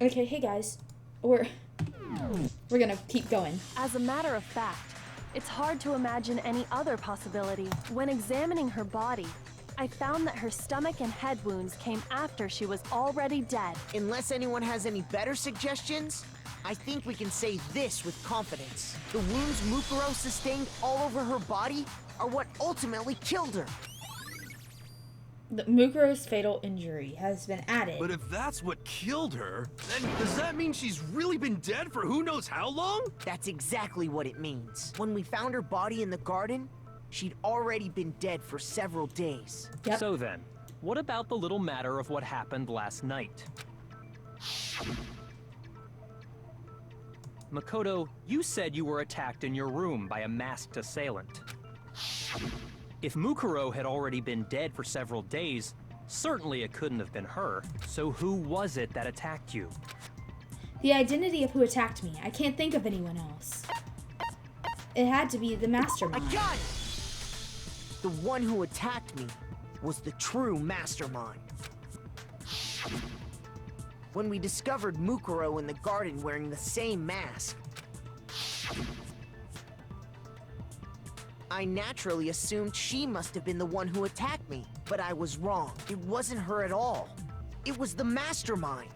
Okay, hey guys. We're gonna keep going. As a matter of fact, it's hard to imagine any other possibility. When examining her body, I found that her stomach and head wounds came after she was already dead. Unless anyone has any better suggestions, I think we can say this with confidence. The wounds Mukuro sustained all over her body are what ultimately killed her. Mukuro's fatal injury has been added. But if that's what killed her, then does that mean she's really been dead for who knows how long? That's exactly what it means. When we found her body in the garden, she'd already been dead for several days. Yep. So then, what about the little matter of what happened last night? Makoto, you said you were attacked in your room by a masked assailant. If Mukuro had already been dead for several days, certainly it couldn't have been her. So who was it that attacked you? The identity of who attacked me. I can't think of anyone else. It had to be the mastermind. I got it! The one who attacked me was the true mastermind. When we discovered Mukuro in the garden wearing the same mask, I naturally assumed she must have been the one who attacked me, but I was wrong. It wasn't her at all. It was the mastermind.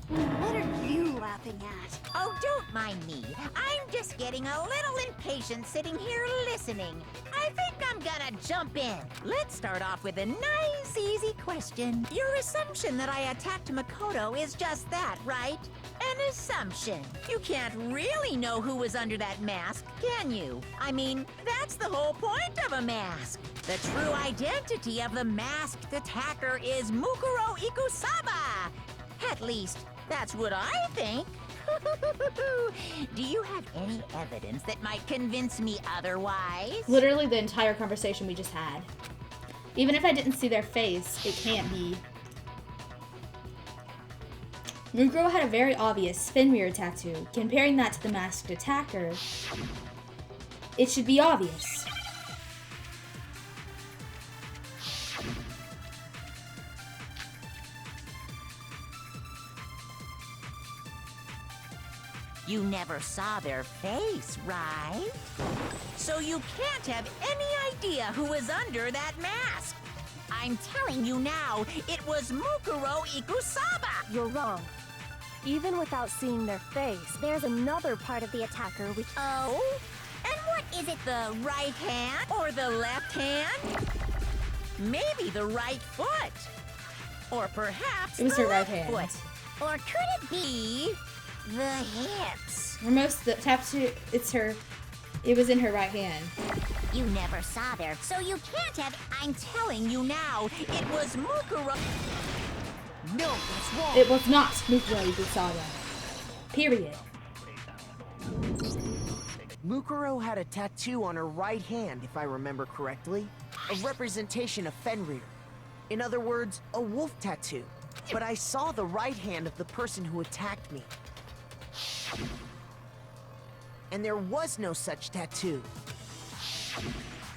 What are you laughing at? Oh, don't mind me. I'm just getting a little impatient sitting here listening. I think I'm gonna jump in. Let's start off with a nice, easy question. Your assumption that I attacked Makoto is just that, right? An assumption. You can't really know who was under that mask, can you? I mean, that's the whole point of a mask. The true identity of the masked attacker is Mukuro Ikusaba. At least, that's what I think. Do you have any evidence that might convince me otherwise? Literally the entire conversation we just had. Even if I didn't see their face, it can't be. Mukuro had a very obvious fin mirror tattoo. Comparing that to the masked attacker, it should be obvious. You never saw their face, right? So you can't have any idea who was under that mask. I'm telling you now, it was Mukuro Ikusaba. You're wrong. Even without seeing their face, there's another part of the attacker which... Oh? And what is it, the right hand or the left hand? Maybe the right foot. Or perhaps It was the her right left hand. foot. Or could it be the hips? For most of the tattoo, it was in her right hand. You never saw there, so you can't have... I'm telling you now, it was Mukuro... No, that's wrong. It was not Mukuro Ikusaba. Period. Mukuro had a tattoo on her right hand, if I remember correctly. A representation of Fenrir. In other words, a wolf tattoo. But I saw the right hand of the person who attacked me. And there was no such tattoo.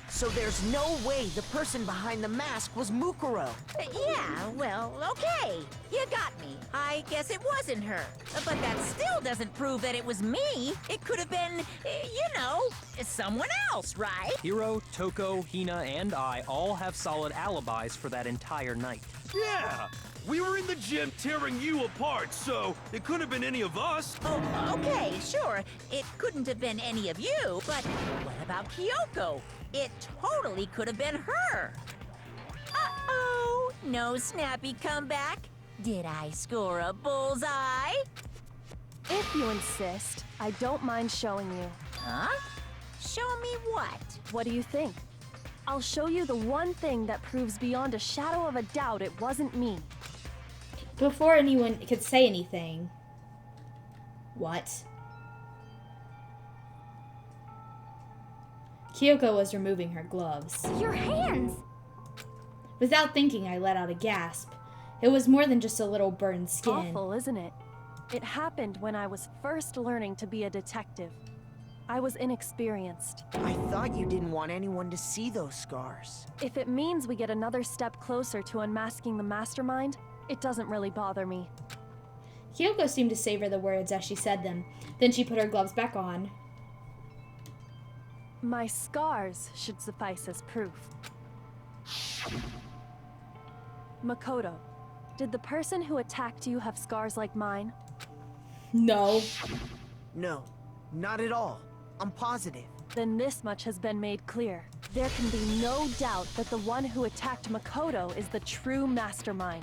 So there's no way the person behind the mask was Mukuro. Yeah, well, okay. You got me. I guess it wasn't her. But that still doesn't prove that it was me. It could have been, someone else, right? Hiro, Toko, Hina, and I all have solid alibis for that entire night. Yeah! We were in the gym tearing you apart, so it could have been any of us. Oh, okay, sure. It couldn't have been any of you, but what about Kyoko? It totally could have been her. Uh-oh, no snappy comeback? Did I score a bullseye? If you insist, I don't mind showing you. Huh? Show me what? What do you think? I'll show you the one thing that proves beyond a shadow of a doubt it wasn't me. Before anyone could say anything. What? Kyoko was removing her gloves. Your hands! Without thinking, I let out a gasp. It was more than just a little burned skin. Awful, isn't it? It happened when I was first learning to be a detective. I was inexperienced. I thought you didn't want anyone to see those scars. If it means we get another step closer to unmasking the mastermind, it doesn't really bother me. Kyoko seemed to savor the words as she said them. Then she put her gloves back on. My scars should suffice as proof. Makoto, did the person who attacked you have scars like mine? No. No, not at all. I'm positive. Then this much has been made clear. There can be no doubt that the one who attacked Makoto is the true mastermind.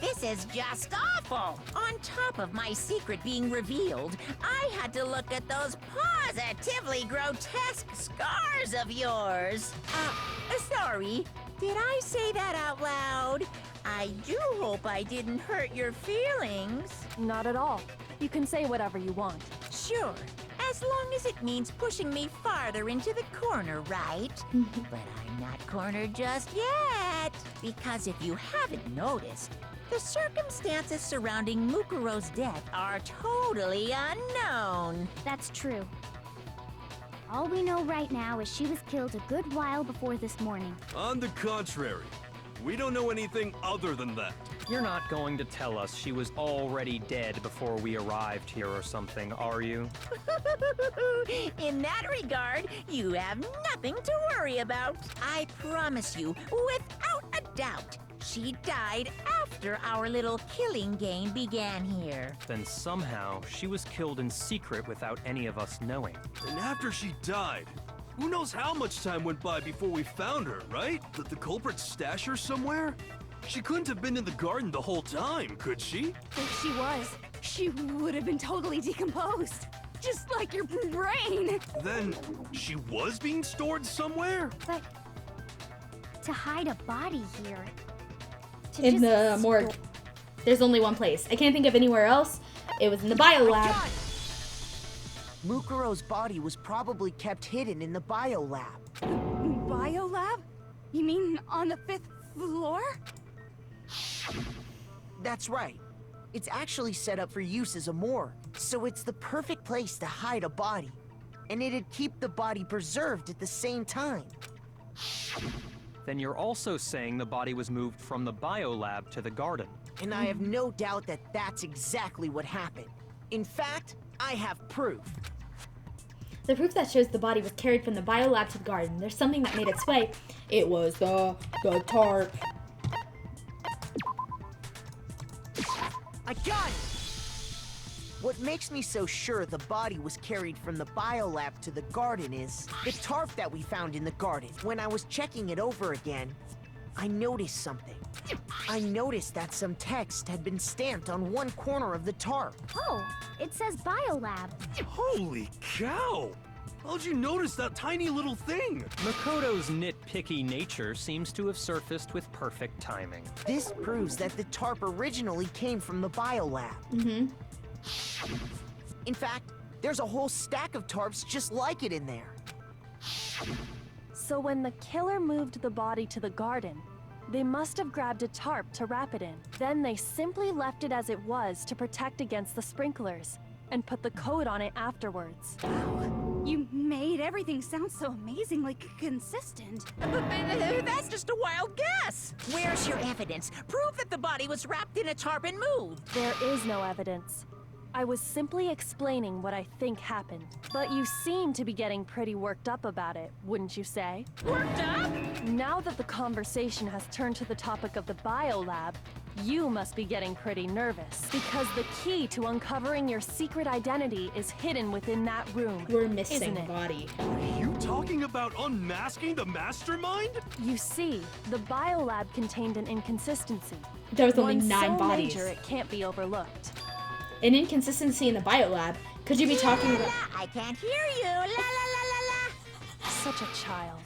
This is just awful! On top of my secret being revealed, I had to look at those positively grotesque scars of yours. Sorry, did I say that out loud? I do hope I didn't hurt your feelings. Not at all. You can say whatever you want. Sure, as long as it means pushing me farther into the corner, right? But I'm not cornered just yet. Because if you haven't noticed, the circumstances surrounding Mukuro's death are totally unknown. That's true. All we know right now is she was killed a good while before this morning. On the contrary, we don't know anything other than that. You're not going to tell us she was already dead before we arrived here or something, are you? In that regard, you have nothing to worry about. I promise you, without a doubt, she died after our little killing game began here. Then somehow she was killed in secret without any of us knowing. And after she died, who knows how much time went by before we found her, right? Did the culprit stash her somewhere? She couldn't have been in the garden the whole time, could she? If she was, she would have been totally decomposed. Just like your brain. Then she was being stored somewhere? But to hide a body here. To In just the morgue. There's only one place. I can't think of anywhere else. It was in the biolab. Mukuro's body was probably kept hidden in the biolab. Biolab? You mean on the 5th floor? That's right. It's actually set up for use as a morgue, so it's the perfect place to hide a body. And it'd keep the body preserved at the same time. Then you're also saying the body was moved from the biolab to the garden. And I have no doubt that that's exactly what happened. In fact, I have proof. The proof that shows the body was carried from the biolab to the garden. There's something that made its way. It was the tarp. I got it! What makes me so sure the body was carried from the biolab to the garden is the tarp that we found in the garden. When I was checking it over again, I noticed something. I noticed that some text had been stamped on one corner of the tarp. Oh, it says biolab. Holy cow! How'd you notice that tiny little thing? Makoto's nitpicky nature seems to have surfaced with perfect timing. This proves that the tarp originally came from the biolab. Mm-hmm. In fact, there's a whole stack of tarps just like it in there. So when the killer moved the body to the garden, they must have grabbed a tarp to wrap it in. Then they simply left it as it was to protect against the sprinklers, and put the coat on it afterwards. You made everything sound so amazingly consistent. That's just a wild guess. Where's your evidence? Prove that the body was wrapped in a tarp and moved. There is no evidence. I was simply explaining what I think happened. But you seem to be getting pretty worked up about it, wouldn't you say? Worked up? Now that the conversation has turned to the topic of the biolab, you must be getting pretty nervous. Because the key to uncovering your secret identity is hidden within that room. We're missing isn't the it? body. Are you talking about unmasking the mastermind? You see, the biolab contained an inconsistency. There was only One 9 so bodies. major it can't be overlooked. An inconsistency in the biolab. Could you be talking about... I can't hear you. La la la la la. Such a child.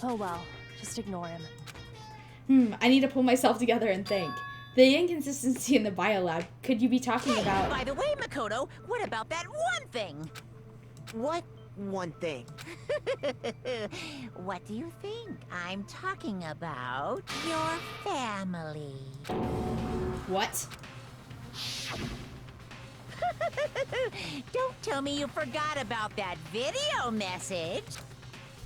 Oh well, just ignore him. I need to pull myself together and think. The inconsistency in the biolab. Could you be talking about... By the way, Makoto, what about that one thing? What one thing? What do you think? I'm talking about your family. What? Don't tell me you forgot about that video message.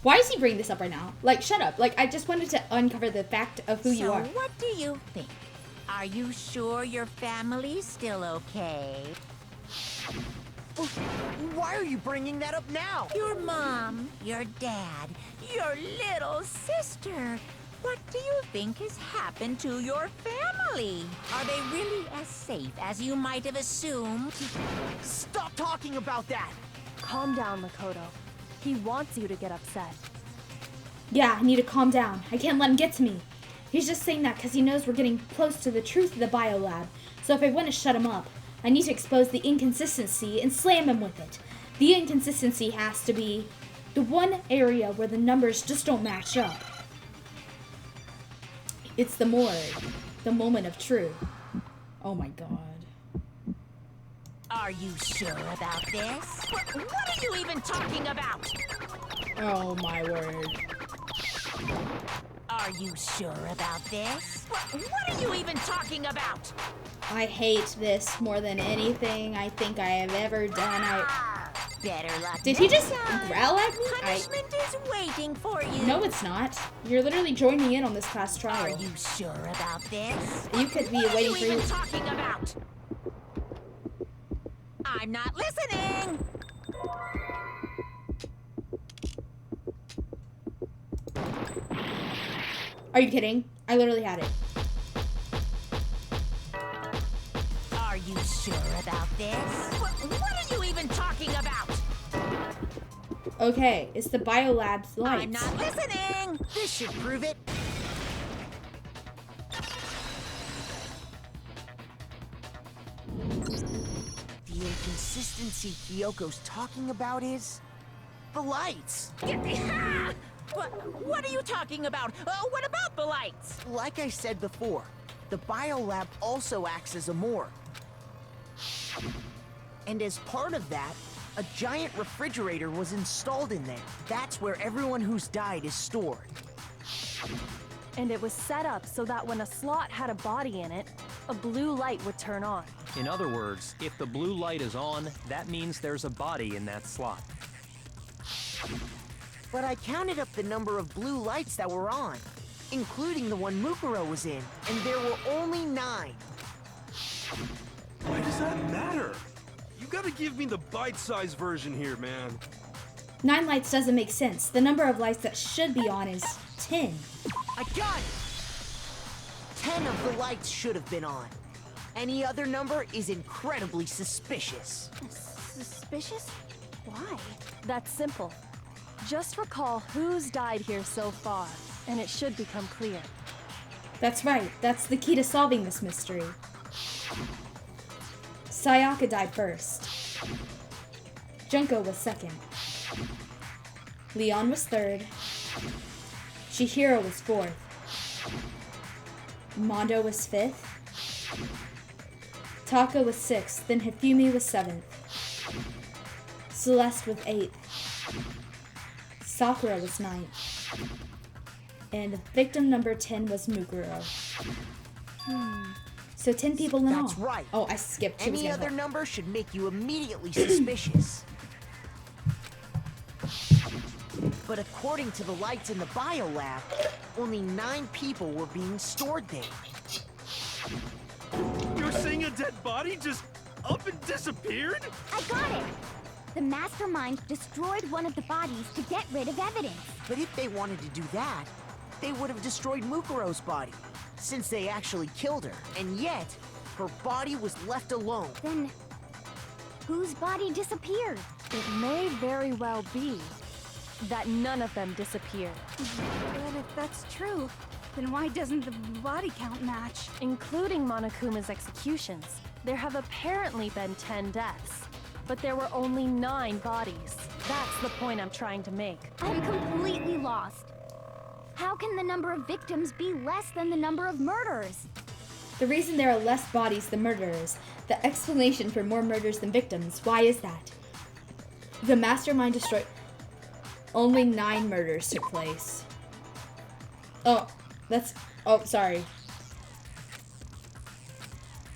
Why is he bringing this up right now? Like, shut up. Like, I just wanted to uncover the fact of who you are. So what do you think? Are you sure your family's still okay? Why are you bringing that up now? Your mom, your dad, your little sister. What do you think has happened to your family? Are they really as safe as you might have assumed? Stop talking about that! Calm down, Makoto. He wants you to get upset. Yeah, I need to calm down. I can't let him get to me. He's just saying that because he knows we're getting close to the truth of the biolab. So if I want to shut him up, I need to expose the inconsistency and slam him with it. The inconsistency has to be the one area where the numbers just don't match up. It's the morgue, the moment of truth. Oh my god. Are you sure about this? What are you even talking about? Oh my word. Are you sure about this? What are you even talking about? I hate this more than anything I think I have ever done. Better luck. Did he just next time. growl at me? Punishment is waiting for you. No, it's not. You're literally joining in on this class Are trial. you sure about this? You could be What waiting are for you you. even talking about? I'm not listening. Are you kidding? I literally had it. Are you sure about this? What are you even talking about? Okay, it's the biolab's lights. I'm not listening. This should prove it. The inconsistency Kyoko's talking about is the lights. What are you talking about? What about the lights? Like I said before, the biolab also acts as a morgue. And as part of that, a giant refrigerator was installed in there. That's where everyone who's died is stored. And it was set up so that when a slot had a body in it, a blue light would turn on. In other words, if the blue light is on, that means there's a body in that slot. But I counted up the number of blue lights that were on, including the one Mukuro was in, and there were only 9. Why does that matter? You gotta give me the bite-sized version here, man. 9 lights doesn't make sense. The number of lights that should be on is 10. I got it! 10 of the lights should have been on. Any other number is incredibly suspicious. Suspicious? Why? That's simple. Just recall who's died here so far, and it should become clear. That's right. That's the key to solving this mystery. Sayaka died first. Junko was second. Leon was third. Chihiro was fourth. Mondo was fifth. Taka was sixth, then Hifumi was seventh. Celeste was eighth. Sakura was ninth. And victim number 10 was Mukuro. So 10 people in all. That's right. Oh, I skipped. She was Any gonna other vote. number should make you immediately suspicious. But according to the lights in the biolab, only 9 people were being stored there. You're saying a dead body just up and disappeared? I got it! The mastermind destroyed one of the bodies to get rid of evidence. But if they wanted to do that, they would have destroyed Mukuro's body, since they actually killed her. And yet, her body was left alone. Then, whose body disappeared? It may very well be that none of them disappeared, But if that's true, then why doesn't the body count match? including Monokuma's executions. There have apparently been 10 deaths, but there were only 9 bodies. That's the point I'm trying to make. I'm completely lost. How can the number of victims be less than the number of murders? The reason there are less bodies than murderers, the explanation for more murders than victims, why is that? The mastermind destroyed... Only 9 murders took place. Oh, that's... Oh, sorry.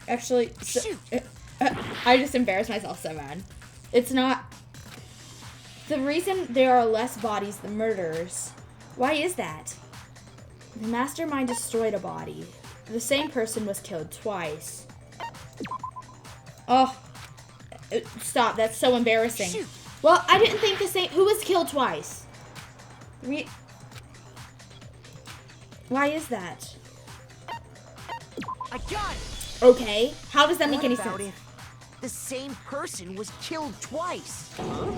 Actually... Shoot! I just embarrassed myself so bad. It's not... The reason there are less bodies than murderers. Why is that? The mastermind destroyed a body. The same person was killed twice. Oh. Stop, that's so embarrassing. Shoot. Well, I didn't think the same... Who was killed twice? Why is that? I got it! Okay, how does that make What any about sense? if the same person was killed twice? Huh?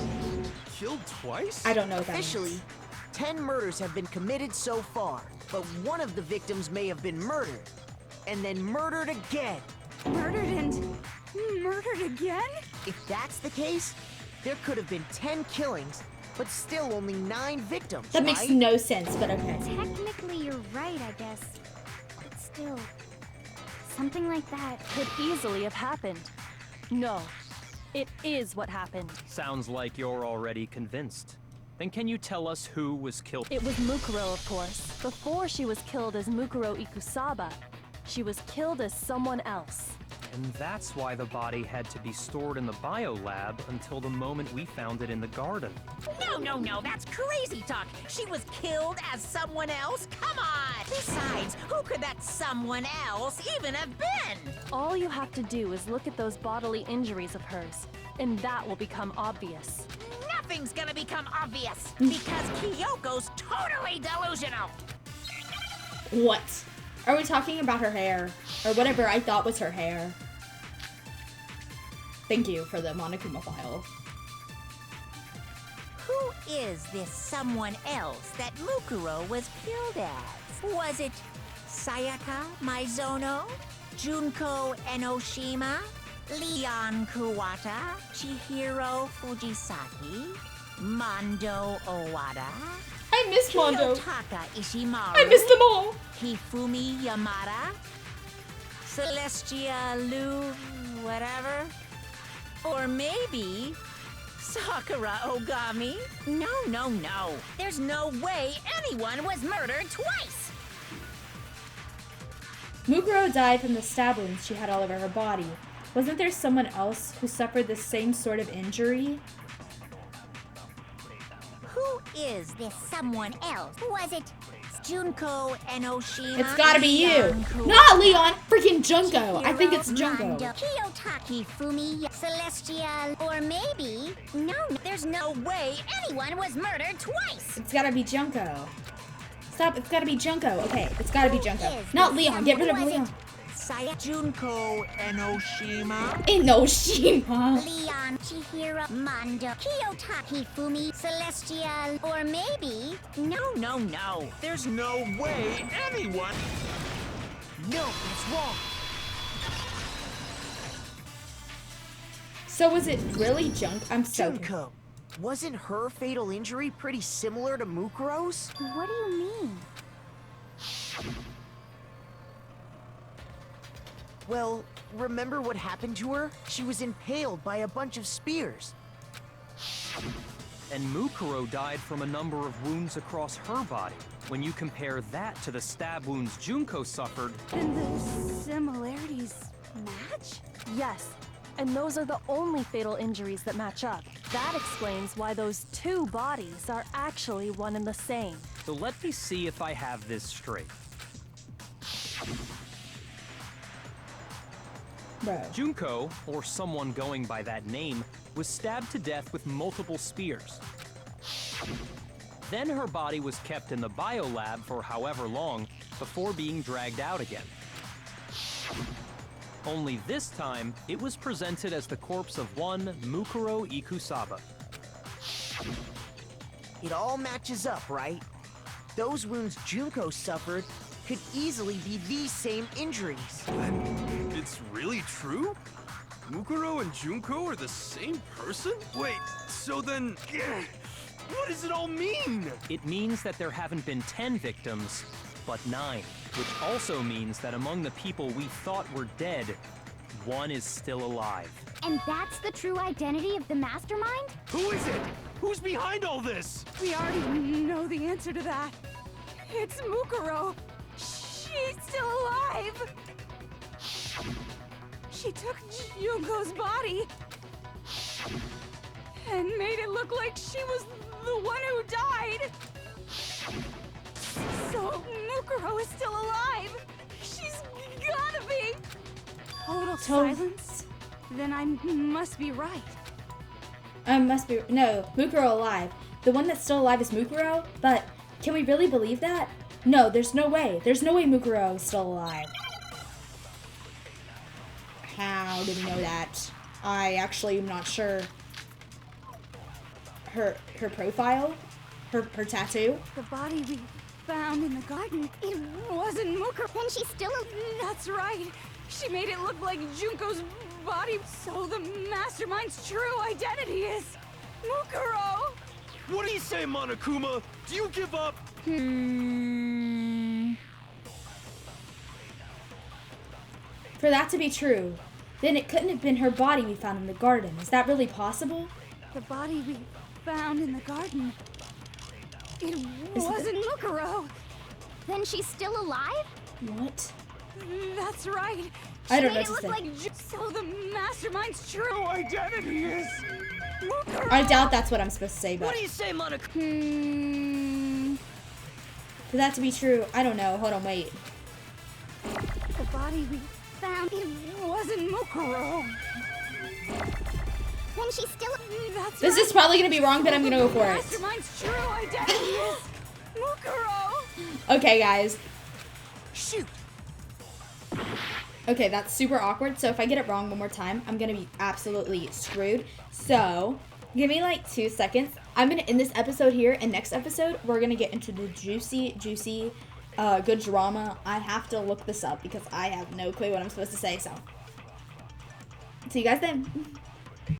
Killed twice? I don't know what that Officially, means. 10 murders have been committed so far, but one of the victims may have been murdered, and then murdered again. Murdered and murdered again? If that's the case, there could have been 10 killings, but still only 9 victims, That makes right? no sense, but okay. Technically, you're right, I guess. But still, something like that. Could easily have happened. No, it is what happened. Sounds like you're already convinced. Then can you tell us who was killed? It was Mukuro, of course. Before she was killed as Mukuro Ikusaba, she was killed as someone else. And that's why the body had to be stored in the biolab until the moment we found it in the garden. No, that's crazy talk. She was killed as someone else? Come on! Besides, who could that someone else even have been? All you have to do is look at those bodily injuries of hers, and that will become obvious. Nothing's gonna become obvious because Kyoko's totally delusional. What? Are we talking about her hair? Or whatever I thought was her hair? Thank you for the Monokuma file. Who is this someone else that Mukuro was killed as? Was it Sayaka Maizono? Junko Enoshima? Leon Kuwata? Chihiro Fujisaki? Mondo Owada? I missed Mondo. Kiyotaka Ishimaru? I missed them all. Hifumi Yamada? Celestia Lu... whatever? Or maybe... Sakura Ogami? No. There's no way anyone was murdered twice! Mukuro died from the stab wounds she had all over her body. Wasn't there someone else who suffered the same sort of injury? Who is this someone else? Was it Junko Enoshima? It's gotta be you. Leon Kuwata, Not Leon! Freaking Junko! I think it's Junko. Mondo, Kiyotaki Fumi, Celestial, or maybe... No, There's no way anyone was murdered twice! It's gotta be Junko. Stop, it's gotta be Junko. Okay, it's gotta be Junko. is Not this Leon, get rid of someone? Leon. Saya Junko Enoshima? Enoshima. Leon, Chihiro, Mondo, Kiyotaki Fumi, Celestial, or maybe... No. There's no way anyone... No, it's wrong. So was it really I'm so Junko. Wasn't her fatal injury pretty similar to Mukuro's? What do you mean? Well, remember what happened to her? She was impaled by a bunch of spears. And Mukuro died from a number of wounds across her body. When you compare that to the stab wounds Junko suffered, And the similarities match? Yes, and those are the only fatal injuries that match up. That explains why those two bodies are actually one and the same. so let me see if I have this straight. Bro. Junko, or someone going by that name, was stabbed to death with multiple spears. Then her body was kept in the biolab for however long before being dragged out again. Only this time, it was presented as the corpse of one Mukuro Ikusaba. It all matches up, right? Those wounds Junko suffered could easily be these same injuries. Then it's really true? Mukuro and Junko are the same person? Wait, so then... What does it all mean? It means that there haven't been 10 victims, but 9. Which also means that among the people we thought were dead, one is still alive. And that's the true identity of the mastermind? Who is it? Who's behind all this? We already know the answer to that. It's Mukuro. She's still alive. She took Junko's body and made it look like she was the one who died. So Mukuro is still alive. She's gotta be. Total silence? Then I must be right. No, Mukuro alive. The one that's still alive is Mukuro, but can we really believe that? No, there's no way. There's no way Mukuro is still alive. How do we know that? I actually am not sure. Her profile? Her tattoo? The body we found in the garden, it wasn't Mukuro. Then she's still That's right. She made it look like Junko's body, so the mastermind's true identity is Mukuro. What do you say, Monokuma? Do you give up? For that to be true, then it couldn't have been her body we found in the garden. Is that really possible? The body we found in the garden, it wasn't Mukuro. Then she's still alive? What? That's right. I don't know She what made to it say. look like so the mastermind's true identity is Mukuro. I doubt that's what I'm supposed to say, but What do you say, Monokuma? for that to be true, I don't know. Hold on, wait. The body we found, it wasn't Mukuro. Then she's still That's This right. is probably gonna be wrong, but I'm gonna go for it. Mastermind's true identity is Mukuro. Okay, guys. Shoot! Okay, that's super awkward. So if I get it wrong one more time, I'm gonna be absolutely screwed. So give me like 2 seconds. I'm gonna end this episode here, and next episode we're gonna get into the juicy, good drama. I have to look this up because I have no clue what I'm supposed to say. So see you guys then.